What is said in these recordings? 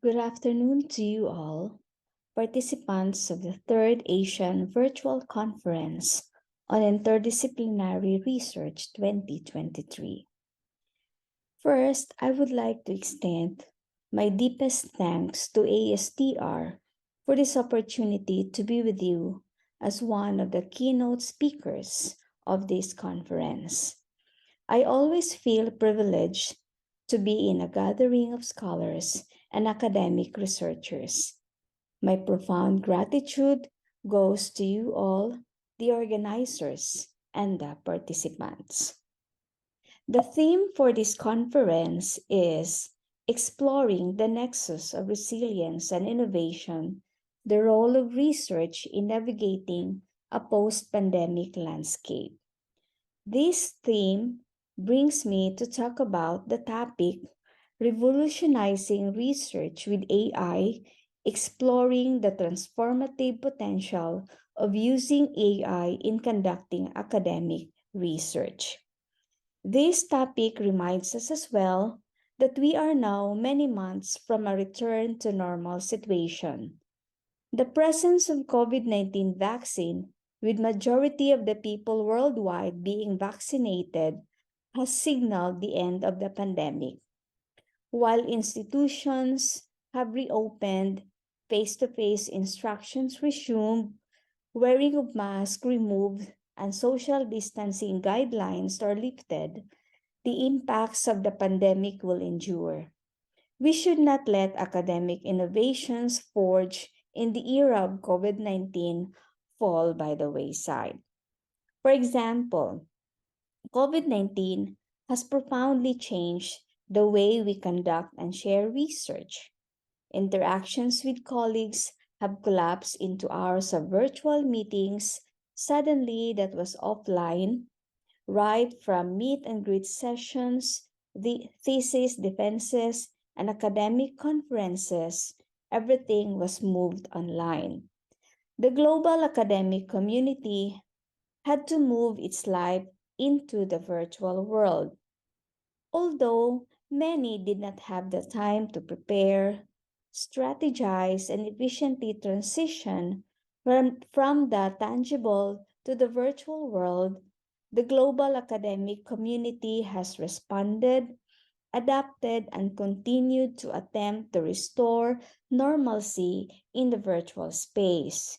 Good afternoon to you all, participants of the Third Asian Virtual Conference on Interdisciplinary Research 2023. First, I would like to extend my deepest thanks to ASTR for this opportunity to be with you as one of the keynote speakers of this conference. I always feel privileged to be in a gathering of scholars and academic researchers. My profound gratitude goes to you all, the organizers and the participants. The theme for this conference is Exploring the Nexus of Resilience and Innovation, the Role of Research in Navigating a Post-Pandemic Landscape. This theme brings me to talk about the topic Revolutionizing Research with AI, exploring the transformative potential of using AI in conducting academic research. This topic reminds us as well that we are now many months from a return to normal situation. The presence of COVID-19 vaccine, with majority of the people worldwide being vaccinated, has signaled the end of the pandemic. While institutions have reopened, face-to-face instructions resumed, wearing of masks removed, and social distancing guidelines are lifted, the impacts of the pandemic will endure. We should not let academic innovations forged in the era of COVID-19 fall by the wayside. For example, COVID-19 has profoundly changed the way we conduct and share research. Interactions with colleagues have collapsed into hours of virtual meetings. Suddenly, that was offline, right from meet and greet sessions, the thesis defenses, and academic conferences, everything was moved online. The global academic community had to move its life into the virtual world. Although many did not have the time to prepare, strategize, and efficiently transition from the tangible to the virtual world, the global academic community has responded, adapted, and continued to attempt to restore normalcy in the virtual space.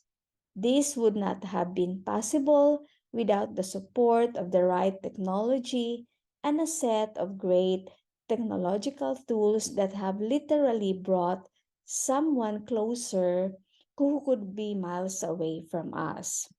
This would not have been possible without the support of the right technology and a set of great technological tools that have literally brought someone closer who could be miles away from us.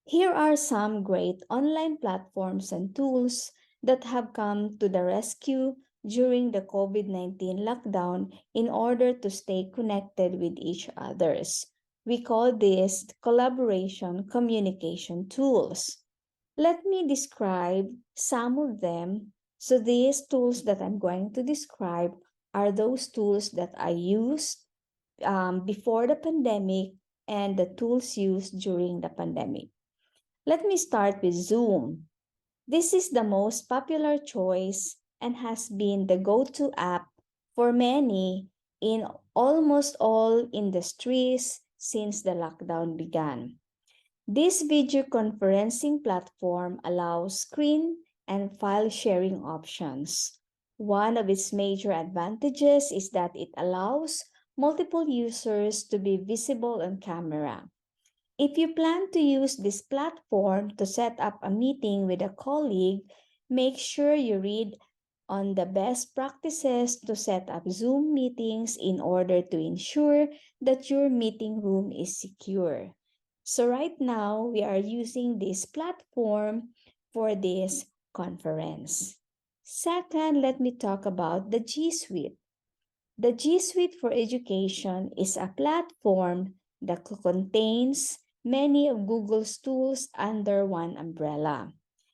Here are some great online platforms and tools that have come to the rescue during the COVID-19 lockdown in order to stay connected with each others. We call this collaboration communication tools. Let me describe some of them. So these tools that I'm going to describe are those tools that I used before the pandemic and the tools used during the pandemic. Let me start with Zoom. This is the most popular choice and has been the go-to app for many in almost all industries since the lockdown began. This video conferencing platform allows screen and file sharing options. One of its major advantages is that it allows multiple users to be visible on camera. If you plan to use this platform to set up a meeting with a colleague, make sure you read on the best practices to set up Zoom meetings in order to ensure that your meeting room is secure. So right now, we are using this platform for this conference. Second, let me talk about the G Suite. The G Suite for Education is a platform that contains many of Google's tools under one umbrella.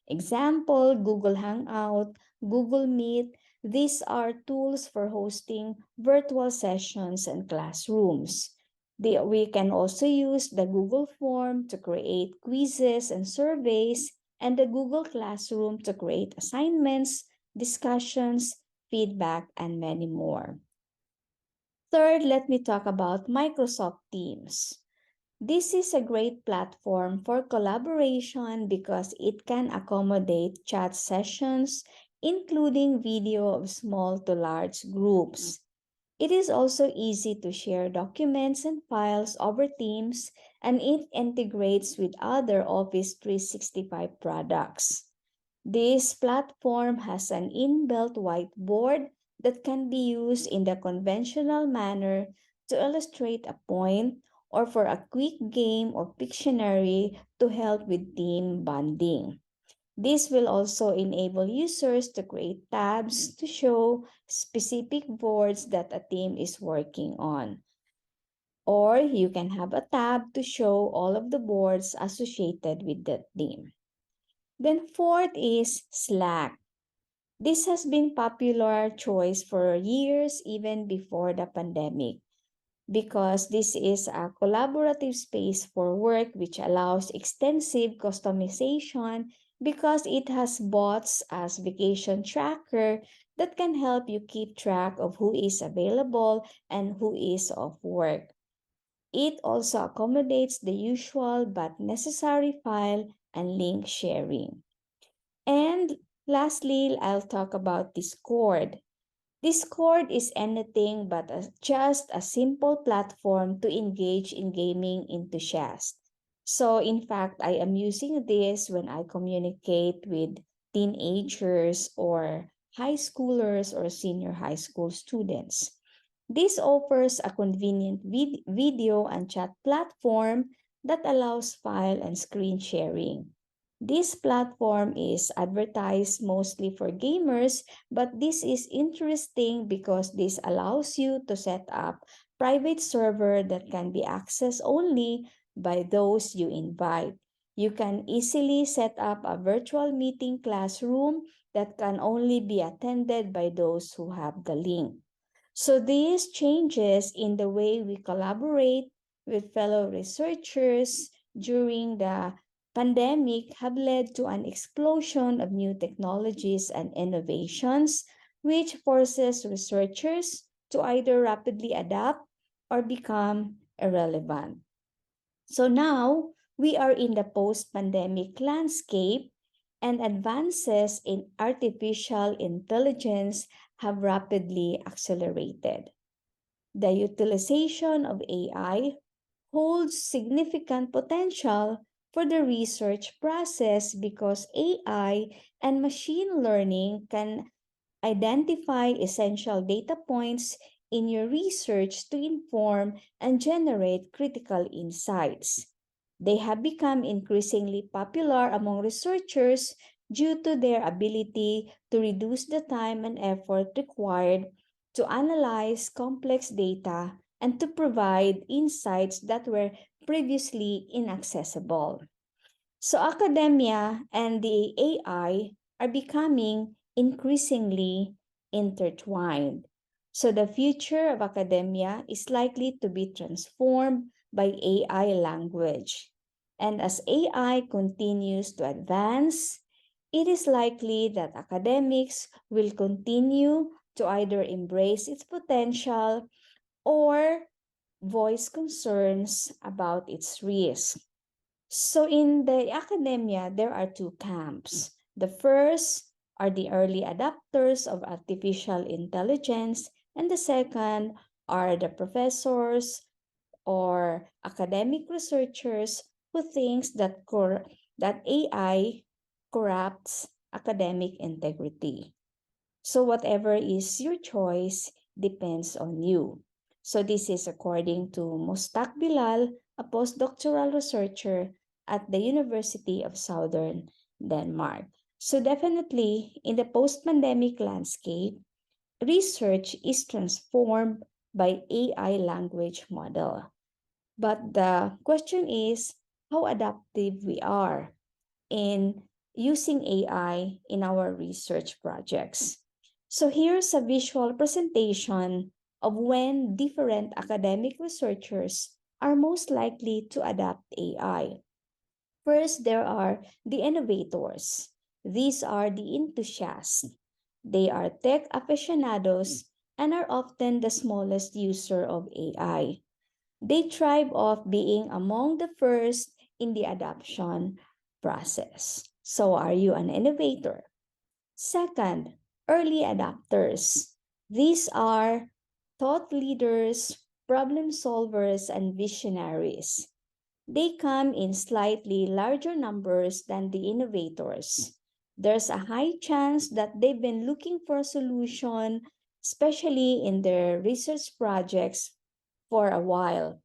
Example, Google Hangout, Google Meet. These are tools for hosting virtual sessions and classrooms. We can also use the Google Form to create quizzes and surveys, and the Google Classroom to create assignments, discussions, feedback, and many more. Third, let me talk about Microsoft Teams. This is a great platform for collaboration because it can accommodate chat sessions, including video of small to large groups. It is also easy to share documents and files over Teams, and it integrates with other Office 365 products. This platform has an inbuilt whiteboard that can be used in the conventional manner to illustrate a point or for a quick game or Pictionary to help with team bonding. This will also enable users to create tabs to show specific boards that a team is working on. Or you can have a tab to show all of the boards associated with that team. Then fourth is Slack. This has been popular choice for years even before the pandemic because this is a collaborative space for work which allows extensive customization because it has bots as vacation tracker that can help you keep track of who is available and who is off work. It also accommodates the usual but necessary file and link sharing. And lastly, I'll talk about Discord. Discord is anything but just a simple platform to engage in gaming enthusiasts. So in fact, I am using this when I communicate with teenagers or high schoolers or senior high school students. This offers a convenient video and chat platform that allows file and screen sharing. This platform is advertised mostly for gamers, but this is interesting because this allows you to set up private server that can be accessed only by those you invite. You can easily set up a virtual meeting classroom that can only be attended by those who have the link. So these changes in the way we collaborate with fellow researchers during the pandemic have led to an explosion of new technologies and innovations, which forces researchers to either rapidly adapt or become irrelevant. So now we are in the post-pandemic landscape, and advances in artificial intelligence have rapidly accelerated. The utilization of AI holds significant potential for the research process because AI and machine learning can identify essential data points in your research to inform and generate critical insights. They have become increasingly popular among researchers due to their ability to reduce the time and effort required to analyze complex data and to provide insights that were previously inaccessible. So academia and the AI are becoming increasingly intertwined. So the future of academia is likely to be transformed by AI language. And as AI continues to advance, it is likely that academics will continue to either embrace its potential or voice concerns about its risks. So in the academia, there are two camps. The first are the early adopters of artificial intelligence, and the second are the professors or academic researchers who thinks that that AI corrupts academic integrity. So whatever is your choice depends on you. So this is according to Mustaq Bilal, a postdoctoral researcher at the University of Southern Denmark. So definitely in the post-pandemic landscape, research is transformed by AI language model. But the question is how adaptive we are in using AI in our research projects. So here's a visual presentation of when different academic researchers are most likely to adopt AI. First, there are the innovators. These are the enthusiasts. They are tech aficionados and are often the smallest user of AI. They thrive off being among the first in the adoption process. So, are you an innovator? Second, early adopters. These are thought leaders, problem solvers, and visionaries. They come in slightly larger numbers than the innovators. There's a high chance that they've been looking for a solution, especially in their research projects, for a while.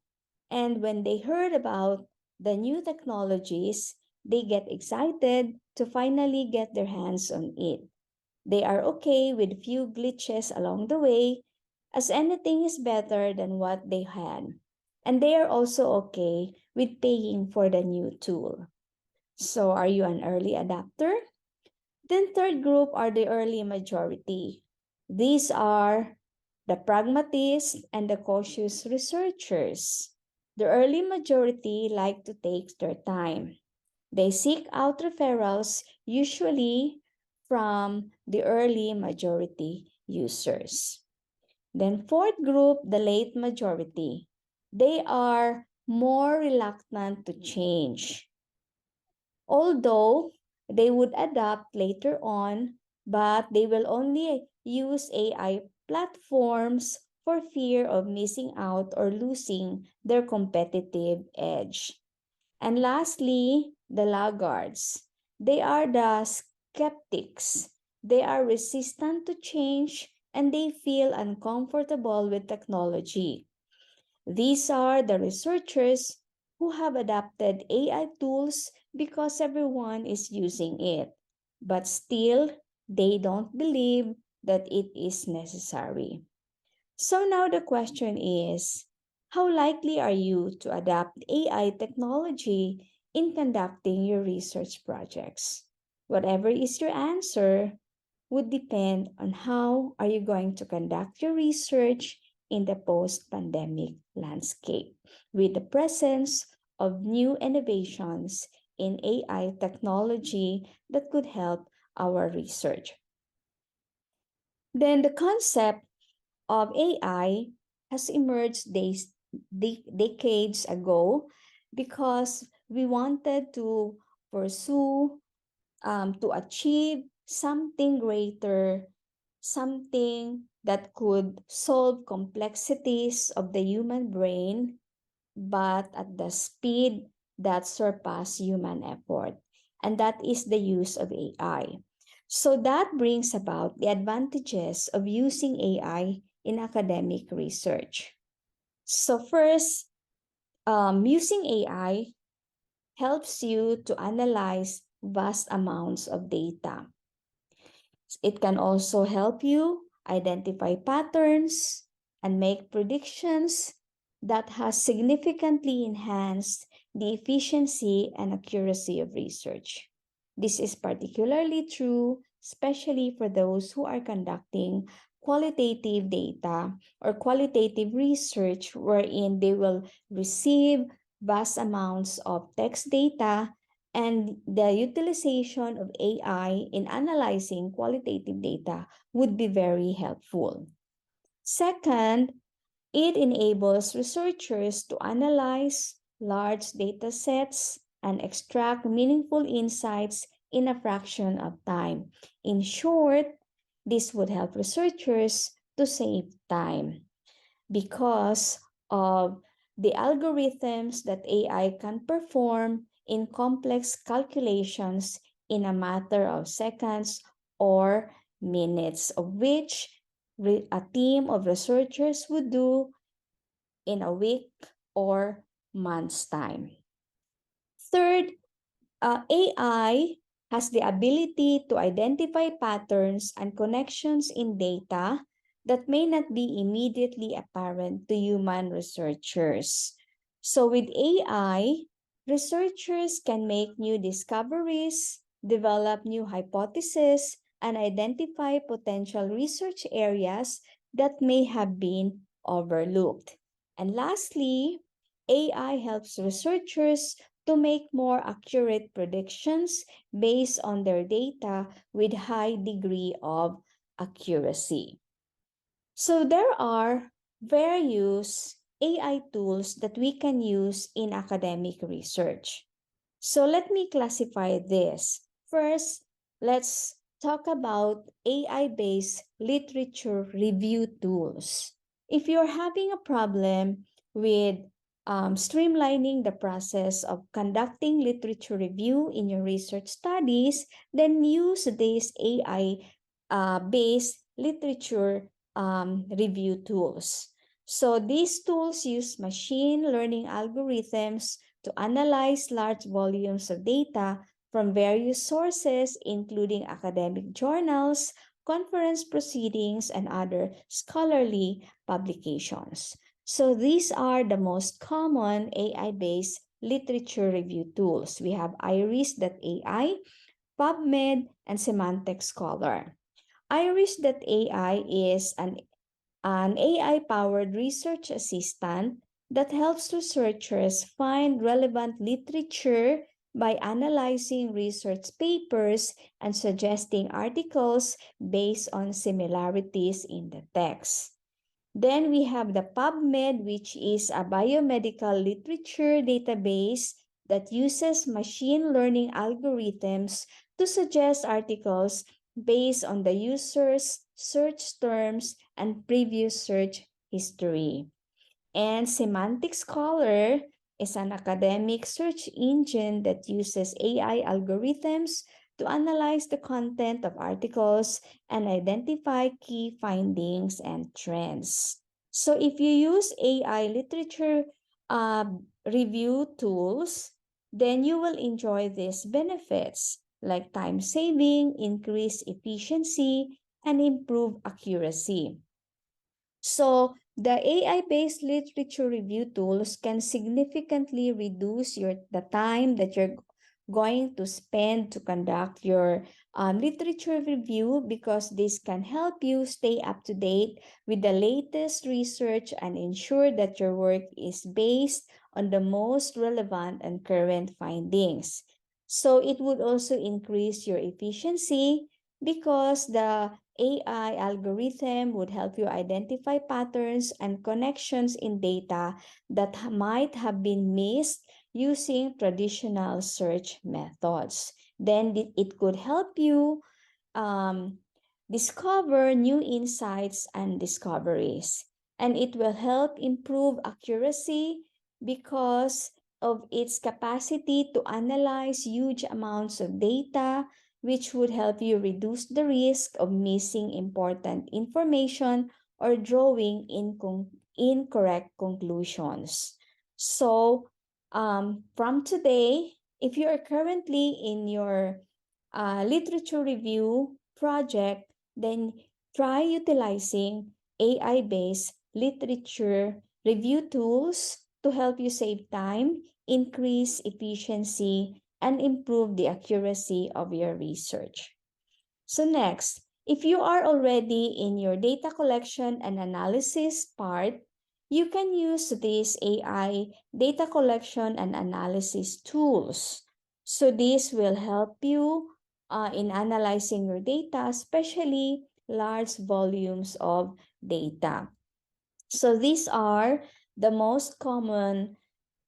And when they heard about the new technologies, they get excited to finally get their hands on it. They are okay with few glitches along the way, as anything is better than what they had. And they are also okay with paying for the new tool. So, are you an early adopter? Then, third group are the early majority. These are the pragmatists and the cautious researchers. The early majority like to take their time. They seek out referrals, usually from the early majority users. Then fourth group, the late majority. They are more reluctant to change. Although they would adapt later on, but they will only use AI platforms for fear of missing out or losing their competitive edge. And lastly, the laggards. They are the skeptics. They are resistant to change and they feel uncomfortable with technology. These are the researchers who have adapted AI tools because everyone is using it, but still they don't believe that it is necessary. So now the question is, how likely are you to adapt AI technology in conducting your research projects? Whatever is your answer would depend on how are you going to conduct your research in the post-pandemic landscape with the presence of new innovations in AI technology that could help our research. Then the concept of AI has emerged decades ago because we wanted to pursue, to achieve something greater, something that could solve complexities of the human brain, but at the speed that surpass human effort. And that is the use of AI. So that brings about the advantages of using AI in academic research. So first, using AI helps you to analyze vast amounts of data. It can also help you identify patterns and make predictions that has significantly enhanced the efficiency and accuracy of research. This is particularly true, especially for those who are conducting qualitative data or qualitative research wherein they will receive vast amounts of text data, and the utilization of AI in analyzing qualitative data would be very helpful. Second, it enables researchers to analyze large data sets and extract meaningful insights in a fraction of time. In short, this would help researchers to save time because of the algorithms that AI can perform in complex calculations in a matter of seconds or minutes, of which a team of researchers would do in a week or month's time. Third, AI has the ability to identify patterns and connections in data that may not be immediately apparent to human researchers. So with AI, researchers can make new discoveries, develop new hypotheses, and identify potential research areas that may have been overlooked. And lastly, AI helps researchers to make more accurate predictions based on their data with high degree of accuracy. So there are various AI tools that we can use in academic research. So let me classify this. First, let's talk about AI-based literature review tools. If you're having a problem with streamlining the process of conducting literature review in your research studies, then use these AI-based literature review tools. So these tools use machine learning algorithms to analyze large volumes of data from various sources, including academic journals, conference proceedings, and other scholarly publications. So these are the most common AI-based literature review tools. We have Iris.ai, PubMed, and Semantic Scholar. Iris.ai is an AI-powered research assistant that helps researchers find relevant literature by analyzing research papers and suggesting articles based on similarities in the text. Then we have the PubMed, which is a biomedical literature database that uses machine learning algorithms to suggest articles based on the user's search terms and previous search history. And Semantic Scholar is an academic search engine that uses AI algorithms to analyze the content of articles and identify key findings and trends. So if you use AI literature review tools, then you will enjoy these benefits like time saving, increased efficiency, and improved accuracy. So the AI-based literature review tools can significantly reduce the time that you're going to spend to conduct your literature review, because this can help you stay up to date with the latest research and ensure that your work is based on the most relevant and current findings. So it would also increase your efficiency because the AI algorithm would help you identify patterns and connections in data that might have been missed using traditional search methods. Then it could help you discover new insights and discoveries. And it will help improve accuracy because of its capacity to analyze huge amounts of data, which would help you reduce the risk of missing important information or drawing incorrect conclusions. So, from today, if you are currently in your literature review project, then try utilizing AI-based literature review tools to help you save time, increase efficiency, and improve the accuracy of your research. So next, if you are already in your data collection and analysis part, you can use these AI data collection and analysis tools. So this will help you in analyzing your data, especially large volumes of data. So these are the most common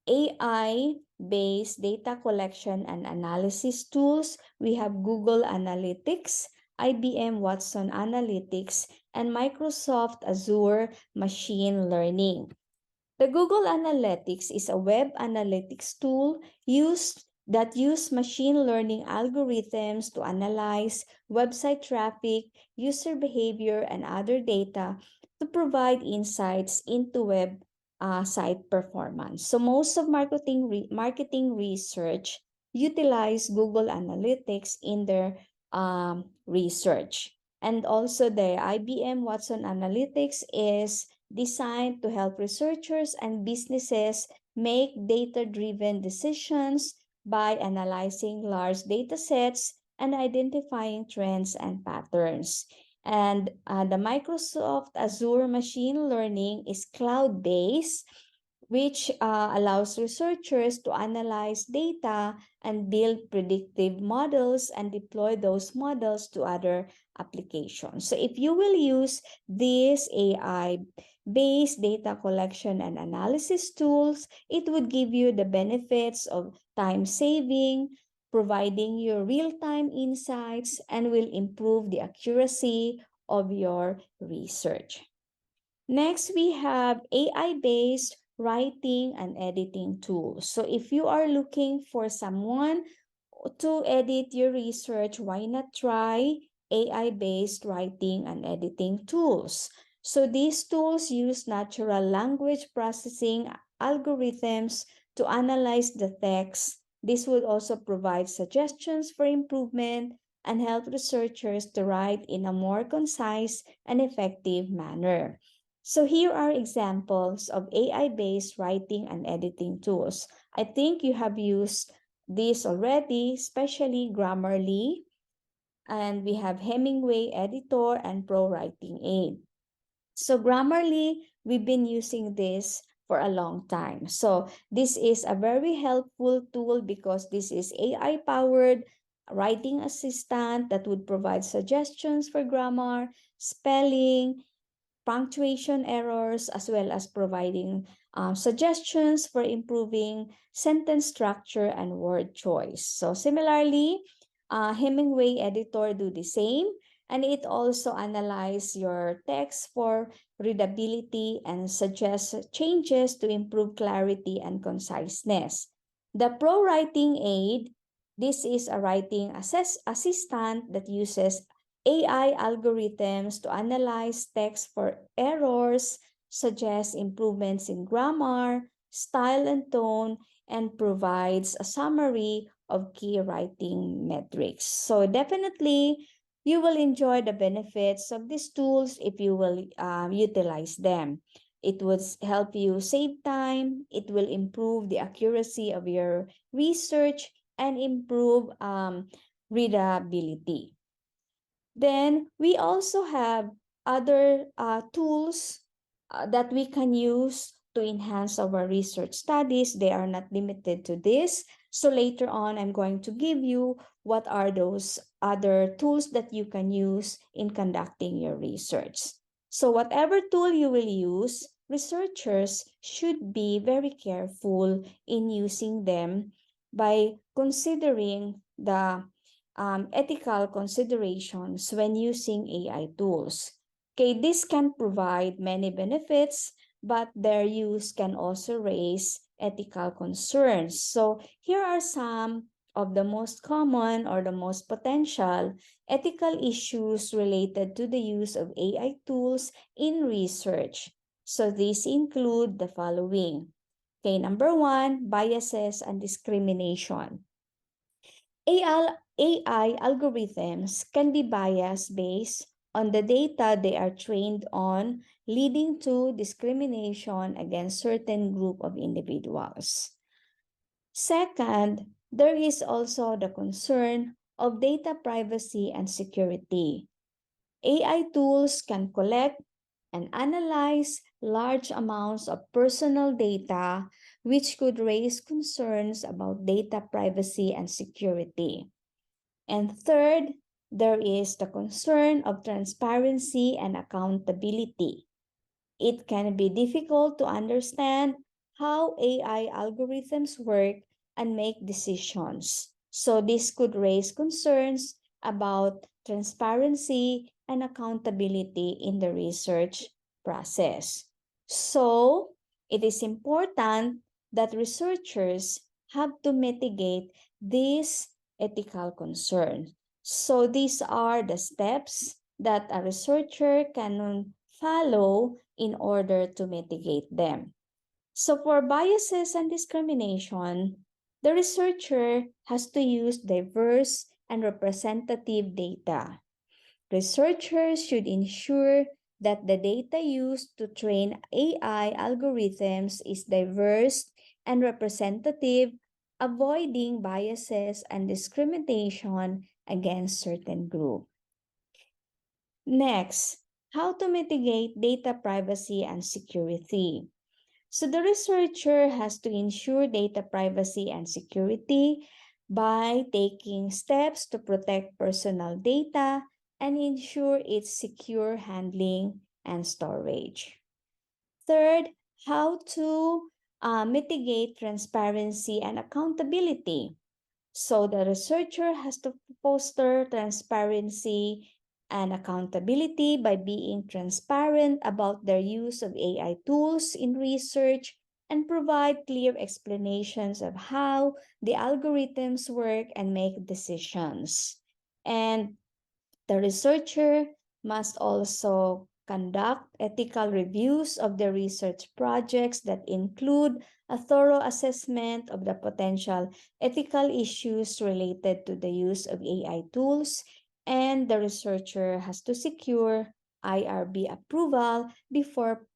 AI-based data collection and analysis tools. We have Google Analytics, IBM Watson Analytics, and Microsoft Azure Machine Learning. The Google Analytics is a web analytics tool that use machine learning algorithms to analyze website traffic, user behavior, and other data to provide insights into web site performance. So most of marketing research utilize Google Analytics in their research. And also the IBM Watson Analytics is designed to help researchers and businesses make data-driven decisions by analyzing large data sets and identifying trends and patterns. And the Microsoft Azure Machine Learning is cloud-based which allows researchers to analyze data and build predictive models and deploy those models to other applications. So if you will use these AI-based data collection and analysis tools, it would give you the benefits of time saving, providing you real-time insights, and will improve the accuracy of your research. Next, we have AI-based writing and editing tools. So if you are looking for someone to edit your research, why not try AI-based writing and editing tools? So these tools use natural language processing algorithms to analyze the text. This would also provide suggestions for improvement and help researchers to write in a more concise and effective manner. So here are examples of AI-based writing and editing tools. I think you have used these already, especially Grammarly, and we have Hemingway Editor and Pro Writing Aid. So Grammarly, we've been using this for a long time. So this is a very helpful tool because this is AI-powered writing assistant that would provide suggestions for grammar, spelling, punctuation errors, as well as providing suggestions for improving sentence structure and word choice. So similarly, Hemingway Editor do the same, and it also analyzes your text for readability and suggests changes to improve clarity and conciseness. The Pro Writing Aid, this is a writing assistant that uses AI algorithms to analyze text for errors, suggest improvements in grammar, style and tone, and provides a summary of key writing metrics. So definitely, you will enjoy the benefits of these tools if you will utilize them. It would help you save time, it will improve the accuracy of your research, and improve readability. Then we also have other tools that we can use to enhance our research studies. They are not limited to this. So later on, I'm going to give you what are those other tools that you can use in conducting your research. So whatever tool you will use, researchers should be very careful in using them by considering the ethical considerations when using AI tools. Okay, this can provide many benefits, but their use can also raise ethical concerns. So here are some of the most common or the most potential ethical issues related to the use of AI tools in research. So these include the following. Okay, number one, biases and discrimination. AI algorithms can be biased based on the data they are trained on, leading to discrimination against certain group of individuals. Second, there is also the concern of data privacy and security. AI tools can collect and analyze large amounts of personal data, which could raise concerns about data privacy and security. And third, there is the concern of transparency and accountability. It can be difficult to understand how AI algorithms work and make decisions. So this could raise concerns about transparency and accountability in the research process. So it is important that researchers have to mitigate these ethical concerns. So these are the steps that a researcher can follow in order to mitigate them. So for biases and discrimination, the researcher has to use diverse and representative data. Researchers should ensure that the data used to train AI algorithms is diverse and representative, avoiding biases and discrimination against certain groups. Next, how to mitigate data privacy and security. So the researcher has to ensure data privacy and security by taking steps to protect personal data and ensure its secure handling and storage. Third, how to mitigate transparency and accountability. So the researcher has to foster transparency and accountability by being transparent about their use of AI tools in research and provide clear explanations of how the algorithms work and make decisions. And the researcher must also conduct ethical reviews of the research projects that include a thorough assessment of the potential ethical issues related to the use of AI tools, and the researcher has to secure IRB approval before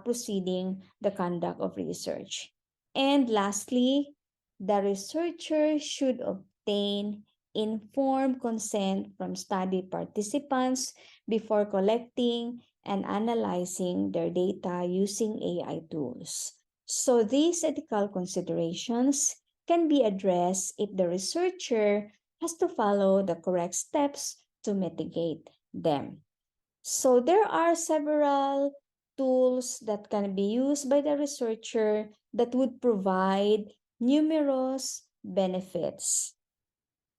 proceeding the conduct of research. And lastly, the researcher should obtain informed consent from study participants before collecting and analyzing their data using AI tools. So these ethical considerations can be addressed if the researcher has to follow the correct steps to mitigate them. So there are several tools that can be used by the researcher that would provide numerous benefits.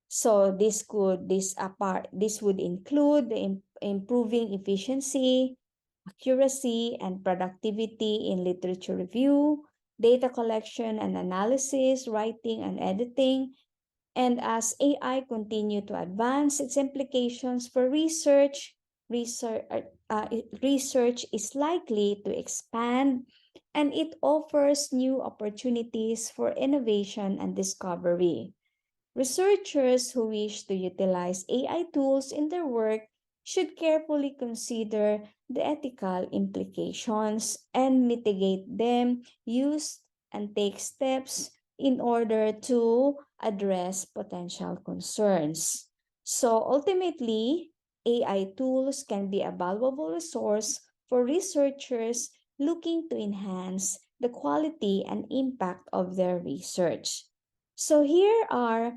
So this would include the improving efficiency, accuracy, and productivity in literature review, data collection and analysis, writing and editing. And as AI continue to advance its implications for research is likely to expand, and it offers new opportunities for innovation and discovery. Researchers who wish to utilize AI tools in their work should carefully consider the ethical implications and mitigate them, use and take steps in order to address potential concerns. So ultimately, AI tools can be a valuable resource for researchers looking to enhance the quality and impact of their research. So here are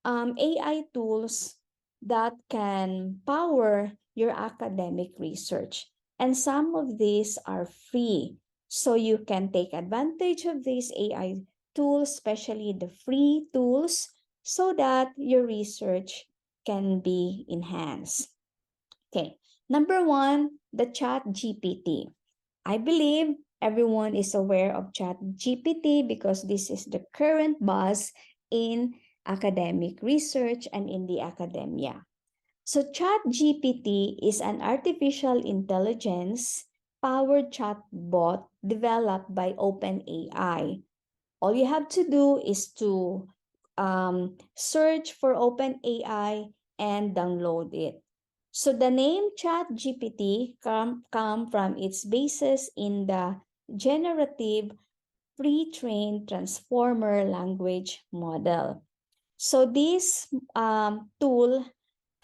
AI tools that can power your academic research. And some of these are free. So you can take advantage of these AI tools, especially the free tools, so that your research can be enhanced. Okay, number one, the Chat GPT. I believe everyone is aware of Chat GPT because this is the current buzz in academic research and in the academia. So Chat GPT is an artificial intelligence powered chatbot developed by OpenAI. All you have to do is to search for OpenAI and download it. So the name ChatGPT come from its basis in the generative pre-trained transformer language model. So this tool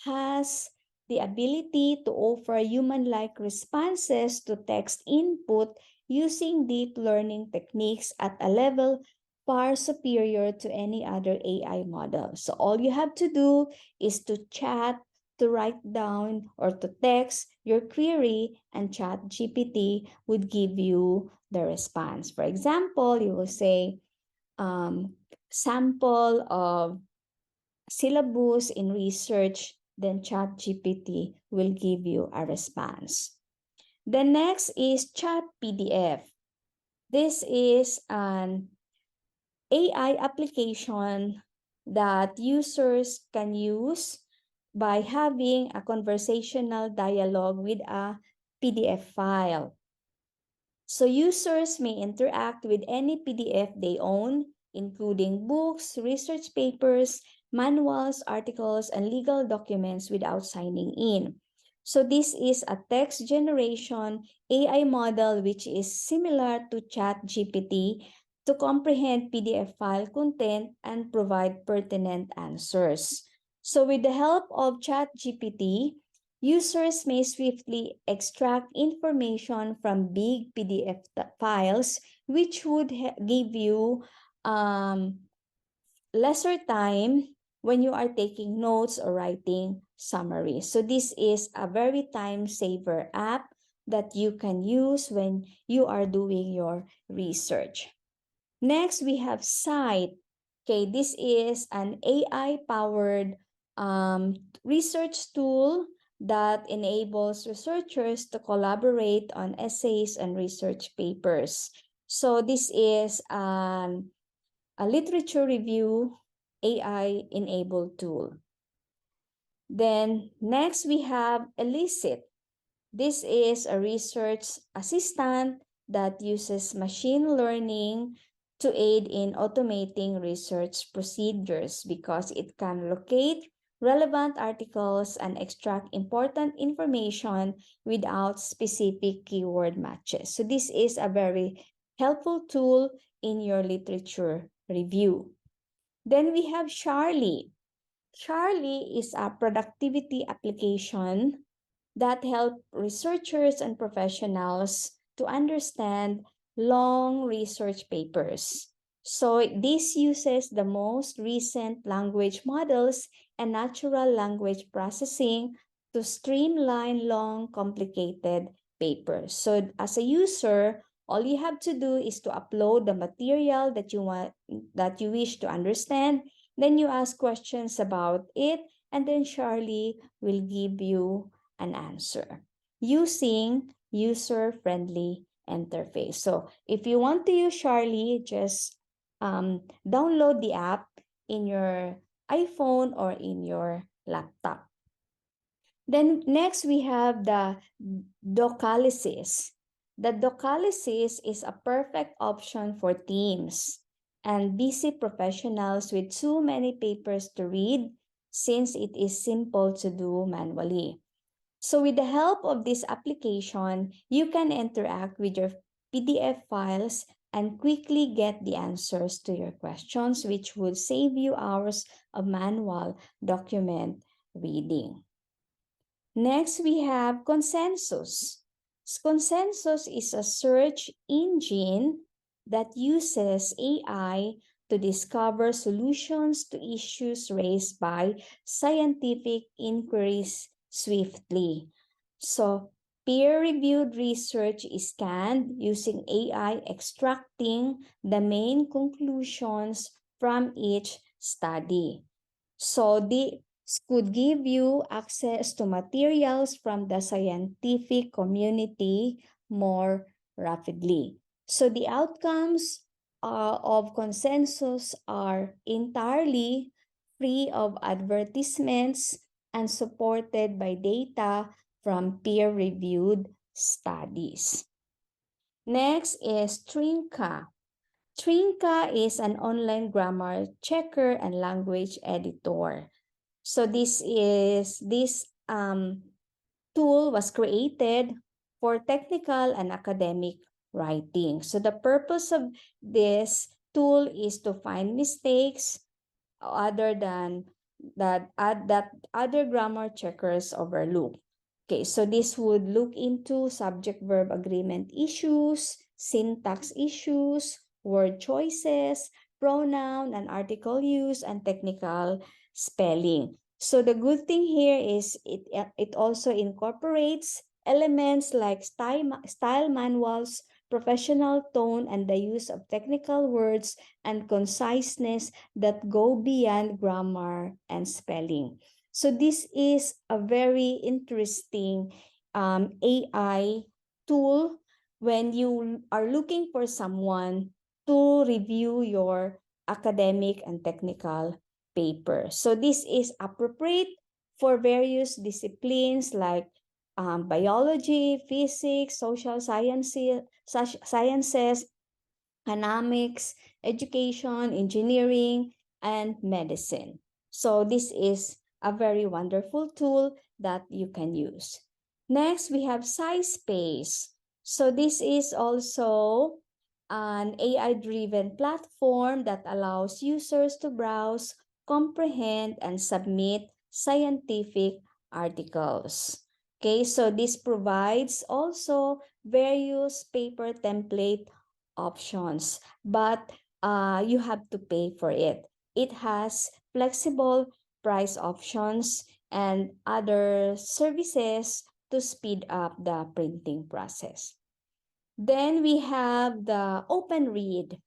has the ability to offer human-like responses to text input using deep learning techniques at a level far superior to any other AI model. So all you have to do is to chat, to write down, or to text your query, and ChatGPT would give you the response. For example, you will say, sample of syllabus in research, then ChatGPT will give you a response. The next is Chat PDF. This is an AI application that users can use by having a conversational dialogue with a PDF file. So users may interact with any PDF they own, including books, research papers, manuals, articles, and legal documents without signing in. So this is a text generation AI model which is similar to ChatGPT to comprehend PDF file content and provide pertinent answers. So with the help of ChatGPT, users may swiftly extract information from big PDF files which would give you lesser time when you are taking notes or writing summaries. So this is a very time saver app that you can use when you are doing your research. Next, we have Cite. Okay, this is an AI-powered research tool that enables researchers to collaborate on essays and research papers. So this is a literature review AI-enabled tool. Then next we have Elicit. This is a research assistant that uses machine learning to aid in automating research procedures because it can locate relevant articles and extract important information without specific keyword matches. So this is a very helpful tool in your literature review. Then we have Charlie. Charlie is a productivity application that help researchers and professionals to understand long research papers. So this uses the most recent language models and natural language processing to streamline long, complicated papers. So as a user, all you have to do is to upload the material that you wish to understand. Then you ask questions about it, and then Charlie will give you an answer using user-friendly interface. So if you want to use Charlie, just download the app in your iPhone or in your laptop. Then next we have the Docalysis. The Docalysis is a perfect option for teams and busy professionals with too many papers to read, since it is simple to do manually. So with the help of this application, you can interact with your PDF files and quickly get the answers to your questions, which would save you hours of manual document reading. Next, we have Consensus. Consensus is a search engine that uses AI to discover solutions to issues raised by scientific inquiries swiftly. So, peer-reviewed research is scanned using AI extracting the main conclusions from each study. So, this could give you access to materials from the scientific community more rapidly. So the outcomes of Consensus are entirely free of advertisements and supported by data from peer-reviewed studies. Next is Trinka. Trinka is an online grammar checker and language editor. So this tool was created for technical and academic writing. So the purpose of this tool is to find mistakes other than that other grammar checkers overlook. Okay, so this would look into subject-verb agreement issues, syntax issues, word choices, pronoun and article use, and technical spelling. So the good thing here is it also incorporates elements like style manuals, professional tone, and the use of technical words and conciseness that go beyond grammar and spelling. So this is a very interesting AI tool when you are looking for someone to review your academic and technical paper. So this is appropriate for various disciplines like biology, physics, social sciences, economics, education, engineering, and medicine. So this is a very wonderful tool that you can use. Next, we have Sizespace. So this is also an AI-driven platform that allows users to browse, comprehend, and submit scientific articles. Okay, so this provides also various paper template options, but you have to pay for it. It has flexible price options and other services to speed up the printing process. Then we have the OpenRead.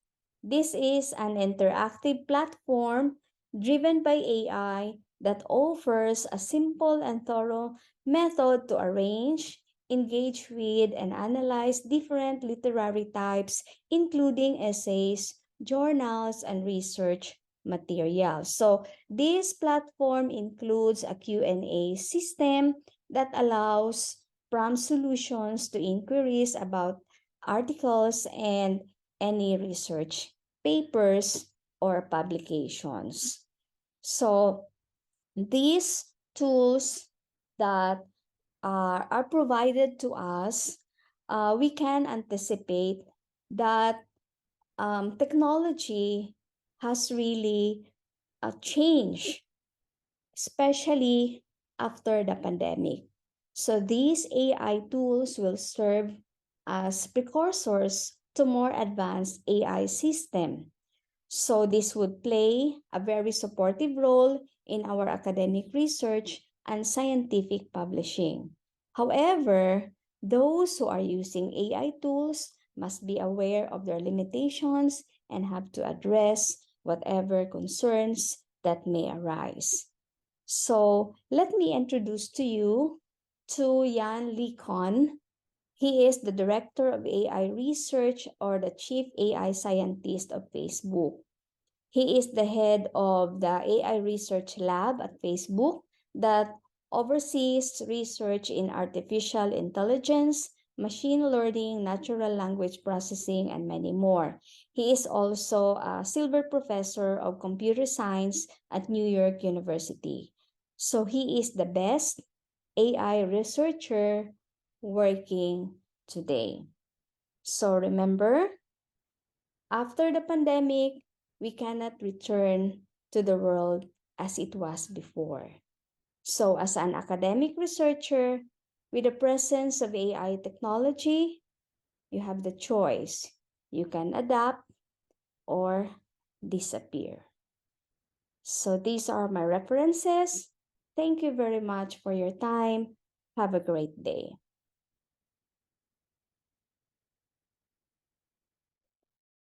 This is an interactive platform driven by AI that offers a simple and thorough method to arrange, engage with, and analyze different literary types, including essays, journals, and research materials. So this platform includes a Q&A system that allows prompt solutions to inquiries about articles and any research papers or publications. So these tools that are provided to us, we can anticipate that technology has really changed, especially after the pandemic. So these AI tools will serve as precursors to more advanced AI system. So this would play a very supportive role in our academic research and scientific publishing. However, those who are using AI tools must be aware of their limitations and have to address whatever concerns that may arise. So let me introduce to you to Jan Licon. He is the Director of AI Research or the Chief AI Scientist of Facebook. He is the head of the AI Research Lab at Facebook that oversees research in artificial intelligence, machine learning, natural language processing, and many more. He is also a Silver Professor of Computer Science at New York University. So he is the best AI researcher working today. So remember, after the pandemic, we cannot return to the world as it was before. So as an academic researcher, with the presence of AI technology, you have the choice. You can adapt or disappear. So these are my references. Thank you very much for your time. Have a great day.